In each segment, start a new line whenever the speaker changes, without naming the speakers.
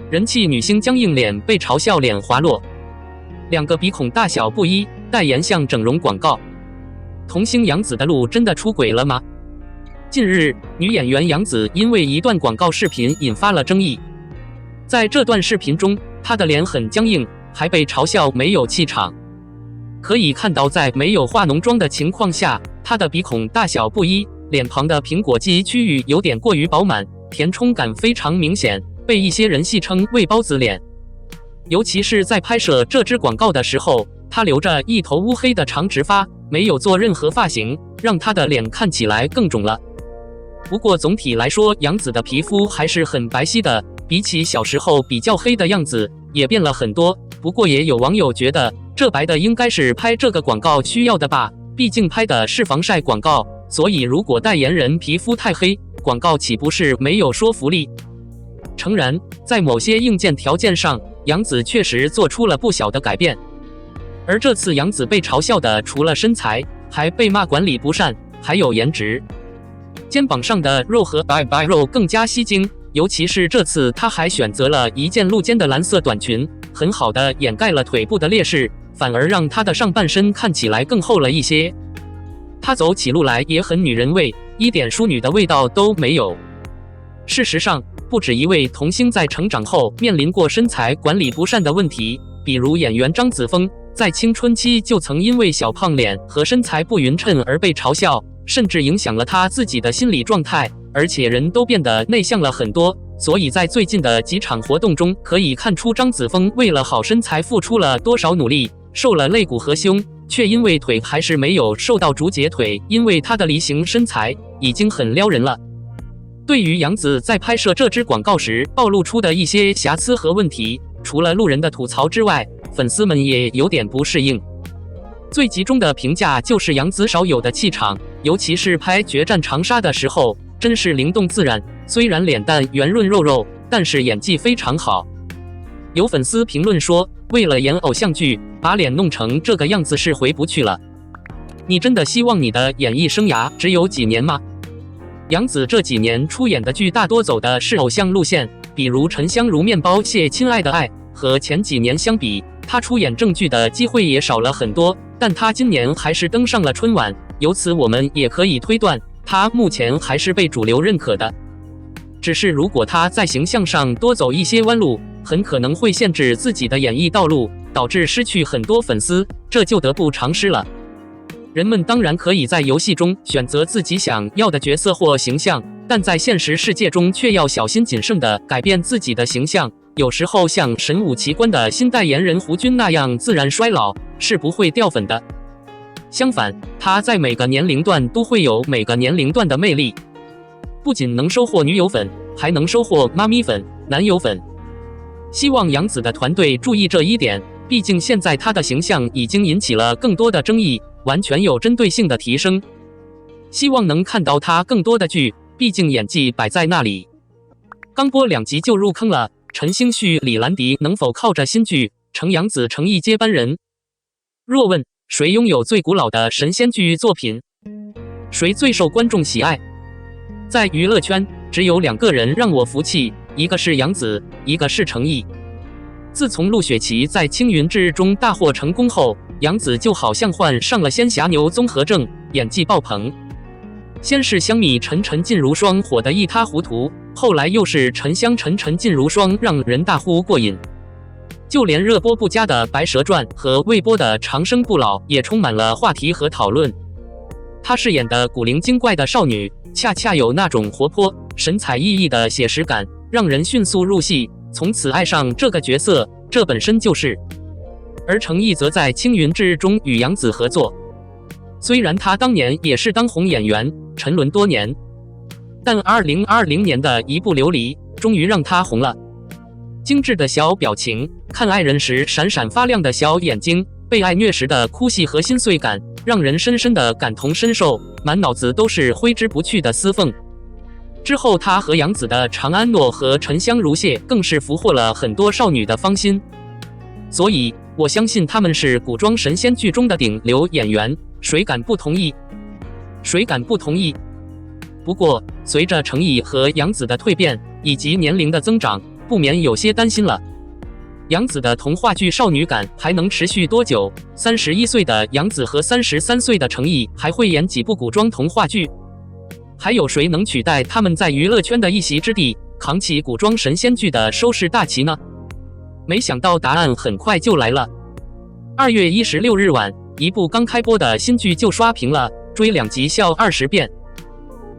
人气女星江映脸被嘲笑脸滑落，两个鼻孔大小不一，代言像整容广告。童星杨紫的路真的出轨了吗？近日，女演员杨紫因为一段广告视频引发了争议。在这段视频中，她的脸很僵硬，还被嘲笑没有气场。可以看到，在没有化浓妆的情况下，她的鼻孔大小不一，脸庞的苹果肌区域有点过于饱满，填充感非常明显，被一些人戏称为包子脸。尤其是在拍摄这支广告的时候，她留着一头乌黑的长直发，没有做任何发型，让她的脸看起来更肿了。不过总体来说，杨紫的皮肤还是很白皙的，比起小时候比较黑的样子也变了很多。不过也有网友觉得，这白的应该是拍这个广告需要的吧，毕竟拍的是防晒广告，所以如果代言人皮肤太黑，广告岂不是没有说服力？诚然，在某些硬件条件上，杨紫确实做出了不小的改变。而这次杨紫被嘲笑的除了身材，还被骂管理不善，还有颜值。肩膀上的肉和白肉更加吸睛，尤其是这次她还选择了一件露肩的蓝色短裙，很好的掩盖了腿部的劣势，反而让她的上半身看起来更厚了一些。她走起路来也很女人味，一点淑女的味道都没有。事实上，不止一位童星在成长后面临过身材管理不善的问题，比如演员张子枫，在青春期就曾因为小胖脸和身材不匀称而被嘲笑，甚至影响了他自己的心理状态，而且人都变得内向了很多。所以在最近的几场活动中，可以看出张子枫为了好身材付出了多少努力，瘦了肋骨和胸，却因为腿还是没有瘦到竹节腿，因为他的梨形身材已经很撩人了。对于杨紫在拍摄这支广告时暴露出的一些瑕疵和问题，除了路人的吐槽之外，粉丝们也有点不适应。最集中的评价就是杨紫少有的气场，尤其是拍《决战长沙》的时候，真是灵动自然。虽然脸蛋圆润肉肉，但是演技非常好。有粉丝评论说，为了演偶像剧，把脸弄成这个样子是回不去了。你真的希望你的演艺生涯只有几年吗？杨紫这几年出演的剧大多走的是偶像路线，比如沉香如面包蟹亲爱的爱，和前几年相比，她出演正剧的机会也少了很多，但她今年还是登上了春晚，由此我们也可以推断，她目前还是被主流认可的。只是如果她在形象上多走一些弯路，很可能会限制自己的演艺道路，导致失去很多粉丝，这就得不偿失了。人们当然可以在游戏中选择自己想要的角色或形象，但在现实世界中却要小心谨慎地改变自己的形象。有时候像神武奇观的新代言人胡军那样自然衰老，是不会掉粉的。相反，他在每个年龄段都会有每个年龄段的魅力，不仅能收获女友粉，还能收获妈咪粉、男友粉。希望杨紫的团队注意这一点，毕竟现在她的形象已经引起了更多的争议，完全有针对性的提升。希望能看到她更多的剧，毕竟演技摆在那里。刚播2集就入坑了，陈星旭、李兰迪能否靠着新剧成杨紫诚意接班人？若问谁拥有最古老的神仙剧作品，谁最受观众喜爱？在娱乐圈，只有2个人让我服气，一个是杨紫，一个是程毅。自从陆雪琪在《青云志》中大获成功后，杨紫就好像患上了仙侠牛综合症，演技爆棚。先是香米沉沉烬如霜火得一塌糊涂，后来又是沉香沉沉烬如霜，让人大呼过瘾。就连热播不佳的《白蛇传》和未播的《长生不老》也充满了话题和讨论。她饰演的古灵精怪的少女，恰恰有那种活泼、神采奕奕的写实感，让人迅速入戏，从此爱上这个角色，这本身就是。而程毅则在《青云志》中与杨紫合作，虽然他当年也是当红演员，沉沦多年，但2020年的一部《琉璃》终于让他红了。精致的小表情，看爱人时闪闪发亮的小眼睛，被爱虐时的哭戏和心碎感，让人深深的感同身受，满脑子都是挥之不去的丝缝。之后他和杨紫的《长安诺》和《沉香如屑》更是俘获了很多少女的芳心。所以我相信他们是古装神仙剧中的顶流演员，谁敢不同意？谁敢不同意？不过，随着程毅和杨紫的蜕变以及年龄的增长，不免有些担心了。杨紫的童话剧少女感还能持续多久？31岁的杨紫和33岁的程毅还会演几部古装童话剧？还有谁能取代他们在娱乐圈的一席之地，扛起古装神仙剧的收视大旗呢？没想到答案很快就来了。2月16日晚，一部刚开播的新剧就刷屏了，追2集笑20遍。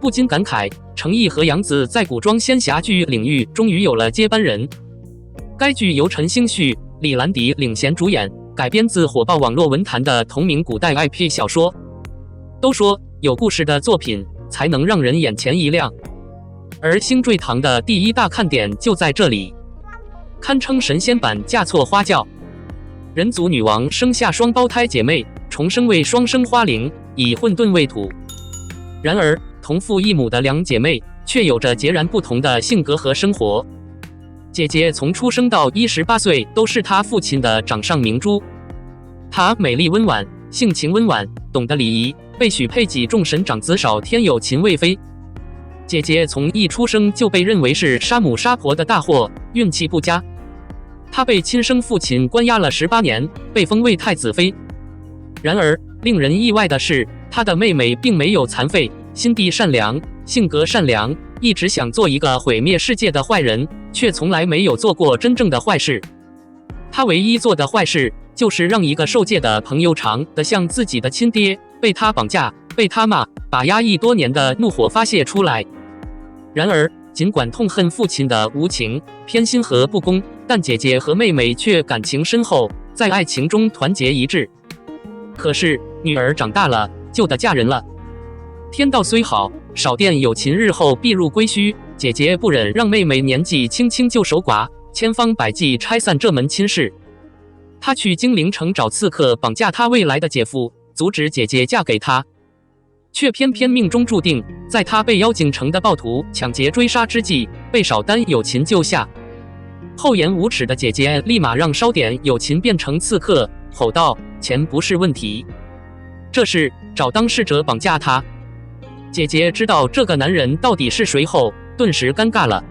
不禁感慨，程毅和杨紫在古装仙侠剧领域终于有了接班人。该剧由陈星旭、李兰迪领衔主演，改编自火爆网络文坛的同名古代 IP 小说。都说有故事的作品才能让人眼前一亮，而星坠堂的第一大看点就在这里，堪称神仙版嫁错花轿。人族女王生下双胞胎姐妹，重生为双生花灵，以混沌为土。然而同父异母的两姐妹却有着截然不同的性格和生活。姐姐从出生到18岁都是她父亲的掌上明珠，她美丽温婉，性情温婉，懂得礼仪，被许配给众神长子少天有秦魏妃。姐姐从一出生就被认为是杀母杀婆的大祸，运气不佳。她被亲生父亲关押了18年，被封为太子妃。然而令人意外的是，她的妹妹并没有残废，心地善良，性格善良，一直想做一个毁灭世界的坏人，却从来没有做过真正的坏事。她唯一做的坏事就是让一个受戒的朋友长得像自己的亲爹，被他绑架，被他骂，把压抑多年的怒火发泄出来。然而尽管痛恨父亲的无情、偏心和不公，但姐姐和妹妹却感情深厚，在爱情中团结一致。可是女儿长大了，就得嫁人了。天道虽好，少殿有情日后必入归墟。姐姐不忍让妹妹年纪轻轻就守寡，千方百计拆散这门亲事。她去精灵城找刺客绑架她未来的姐夫，阻止姐姐嫁给他，却偏偏命中注定，在她被妖精城的暴徒抢劫追杀之际，被少丹有情救下。厚颜无耻的姐姐立马让烧点有情变成刺客，吼道：“钱不是问题，这是找当事者绑架他。”姐姐知道这个男人到底是谁后，顿时尴尬了。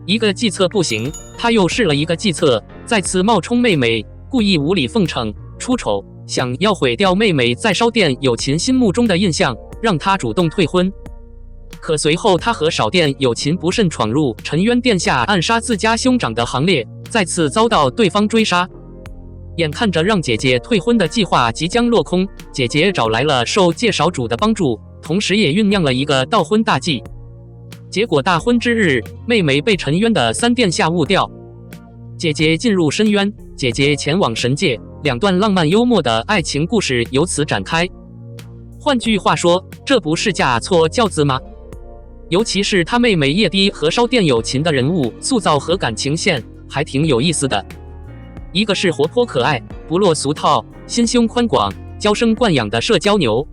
一个计策不行，她又试了一个计策，再次冒充妹妹，故意无理奉承出丑，想要毁掉妹妹在烧殿有情心目中的印象，让她主动退婚。可随后她和少殿有情不慎闯入沉渊殿下暗杀自家兄长的行列，再次遭到对方追杀。眼看着让姐姐退婚的计划即将落空，姐姐找来了受戒少主的帮助，同时也酝酿了一个盗婚大计。结果大婚之日，妹妹被沉渊的三殿下误掉，姐姐进入深渊，姐姐前往神界，两段浪漫幽默的爱情故事由此展开。换句话说，这不是嫁错轿子吗？尤其是她妹妹叶低和烧殿有情的人物塑造和感情线还挺有意思的。一个是活泼可爱、不落俗套、心胸宽广、娇生惯养的社交牛，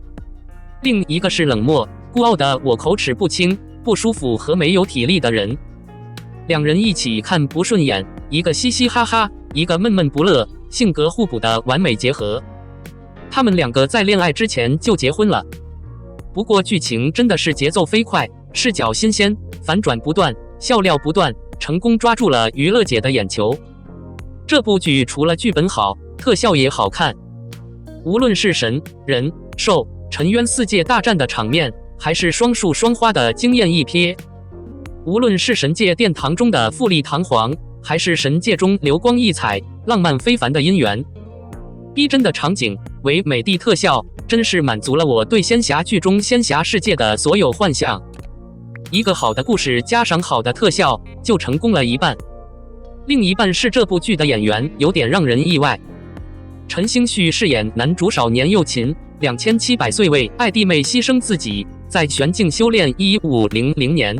另一个是冷漠、孤傲的我口齿不清、不舒服和没有体力的人。两人一起看不顺眼，一个嘻嘻哈哈，一个闷闷不乐，性格互补的完美结合。他们两个在恋爱之前就结婚了。不过剧情真的是节奏飞快，视角新鲜，反转不断，笑料不断，成功抓住了娱乐姐的眼球。这部剧除了剧本好，特效也好看。无论是神、人、兽、沉渊四界大战的场面，还是双树双花的惊艳一瞥；无论是神界殿堂中的富丽堂皇，还是神界中流光溢彩、浪漫非凡的姻缘，逼真的场景、唯美的特效，真是满足了我对仙侠剧中仙侠世界的所有幻想。一个好的故事加上好的特效，就成功了一半。另一半是这部剧的演员有点让人意外。陈星旭饰演男主少年幼琴，2700岁为爱弟妹牺牲自己，在玄境修炼1500年。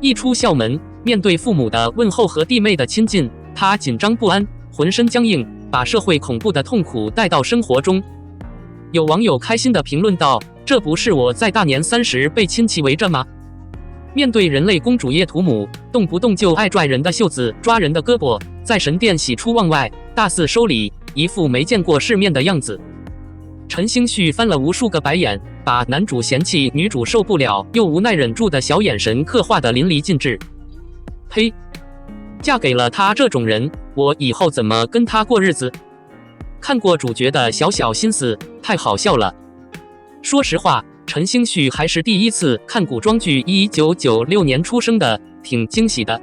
一出校门，面对父母的问候和弟妹的亲近，他紧张不安，浑身僵硬，把社会恐怖的痛苦带到生活中。有网友开心地评论道：“这不是我在大年30被亲戚围着吗？”面对人类公主叶图姆，动不动就爱拽人的袖子、抓人的胳膊，在神殿喜出望外，大肆收礼，一副没见过世面的样子。陈星旭翻了无数个白眼，把男主嫌弃女主受不了又无奈忍住的小眼神刻画得淋漓尽致。呸！嫁给了他这种人，我以后怎么跟他过日子？看过主角的小小心思，太好笑了。说实话，陈星旭还是第一次看古装剧，1996年出生的，挺惊喜的。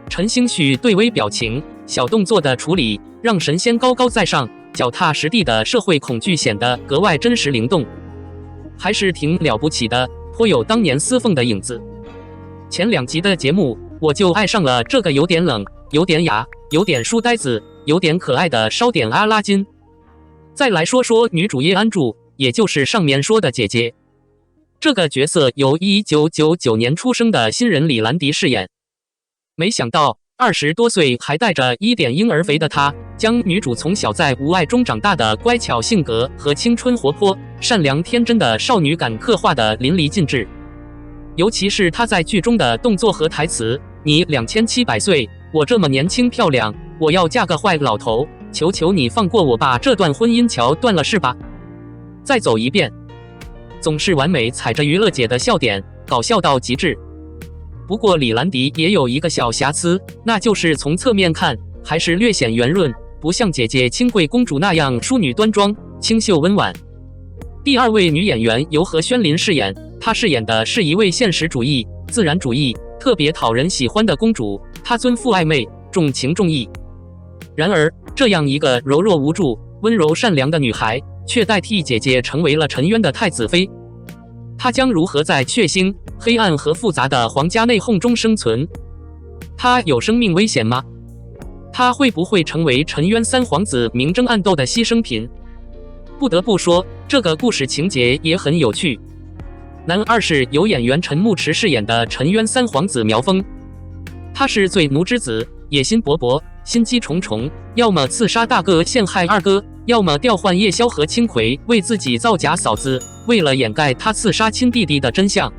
陈星旭对微表情、小动作的处理，让神仙高高在上、脚踏实地的社会恐惧显得格外真实灵动，还是挺了不起的，颇有当年司凤的影子。前2集的节目，我就爱上了这个有点冷、有点哑、有点书呆子、有点可爱的烧点阿拉金。再来说说女主叶安柱，也就是上面说的姐姐。这个角色由1999年出生的新人李兰迪饰演。没想到20多岁还带着1点婴儿肥的她，将女主从小在无爱中长大的乖巧性格和青春活泼、善良天真的少女感刻画得淋漓尽致。尤其是她在剧中的动作和台词：“你2700岁，我这么年轻漂亮，我要嫁个坏老头，求求你放过我吧，这段婚姻桥断了是吧？”再走一遍，总是完美踩着娱乐姐的笑点，搞笑到极致。不过李兰迪也有一个小瑕疵，那就是从侧面看还是略显圆润，不像姐姐清贵公主那样淑女端庄、清秀温婉。第2位女演员由何宣琳饰演，她饰演的是一位现实主义、自然主义、特别讨人喜欢的公主，她尊父爱妹，重情重义。然而，这样一个柔弱无助、温柔善良的女孩，却代替姐姐成为了沉冤的太子妃。她将如何在血腥、黑暗和复杂的皇家内讧中生存？她有生命危险吗？她会不会成为沉冤3皇子明争暗斗的牺牲品？不得不说，这个故事情节也很有趣。男二是由演员陈牧驰饰演的沉冤3皇子苗峰，他是最奴之子，野心勃勃，心机重重，要么刺杀大哥陷害二哥，要么调换夜宵和青葵为自己造假嫂子，为了掩盖他刺杀亲弟弟的真相。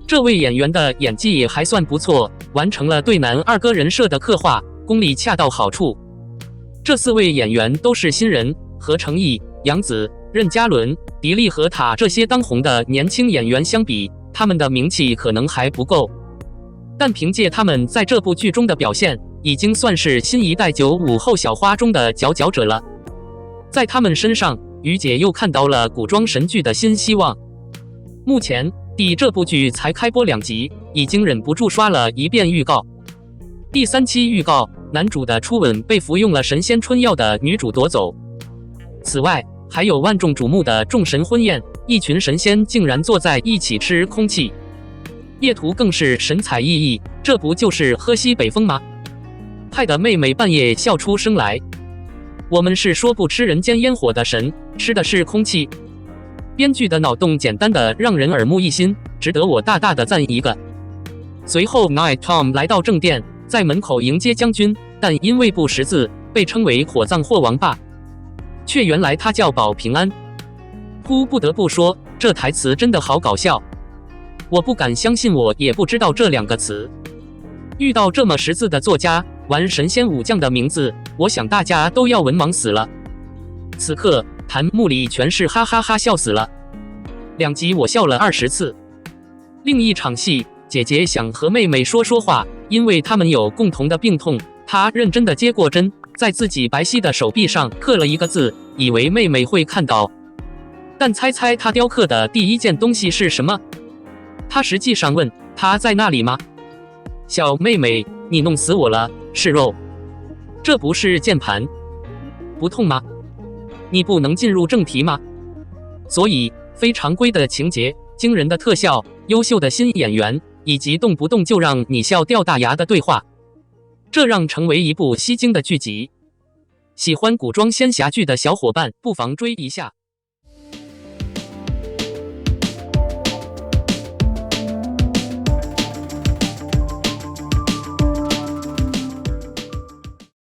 这位演员的演技也还算不错，完成了对男二哥人设的刻画，功力恰到好处。这4位演员都是新人，和程毅、杨紫、任嘉伦、迪丽和塔这些当红的年轻演员相比，他们的名气可能还不够。但凭借他们在这部剧中的表现，已经算是新一代95后小花中的佼佼者了。在他们身上，于姐又看到了古装神剧的新希望。目前这部剧才开播2集，已经忍不住刷了一遍预告。第3期预告，男主的初吻被服用了神仙春药的女主夺走。此外，还有万众瞩目的众神婚宴，一群神仙竟然坐在一起吃空气。叶图更是神采奕奕，这不就是喝西北风吗？害得妹妹半夜笑出声来。我们是说不吃人间烟火的神，吃的是空气。编剧的脑洞简单的让人耳目一新，值得我大大的赞一个。随后 Night Tom 来到正殿，在门口迎接将军，但因为不识字，被称为火葬或王霸，却原来他叫保平安。不得不说，这台词真的好搞笑。我不敢相信我也不知道这2个词。遇到这么识字的作家，玩神仙武将的名字，我想大家都要文盲死了。此刻弹幕里全是哈哈哈笑死了。2集我笑了20次。另一场戏，姐姐想和妹妹说说话，因为他们有共同的病痛，她认真的接过针，在自己白皙的手臂上刻了一个字，以为妹妹会看到。但猜猜她雕刻的第一件东西是什么？她实际上问：“她在那里吗？”小妹妹，你弄死我了，是肉。这不是键盘。不痛吗？你不能进入正题吗？所以，非常规的情节、惊人的特效、优秀的新演员，以及动不动就让你笑掉大牙的对话，这让成为一部吸睛的剧集。喜欢古装仙侠剧的小伙伴，不妨追一下。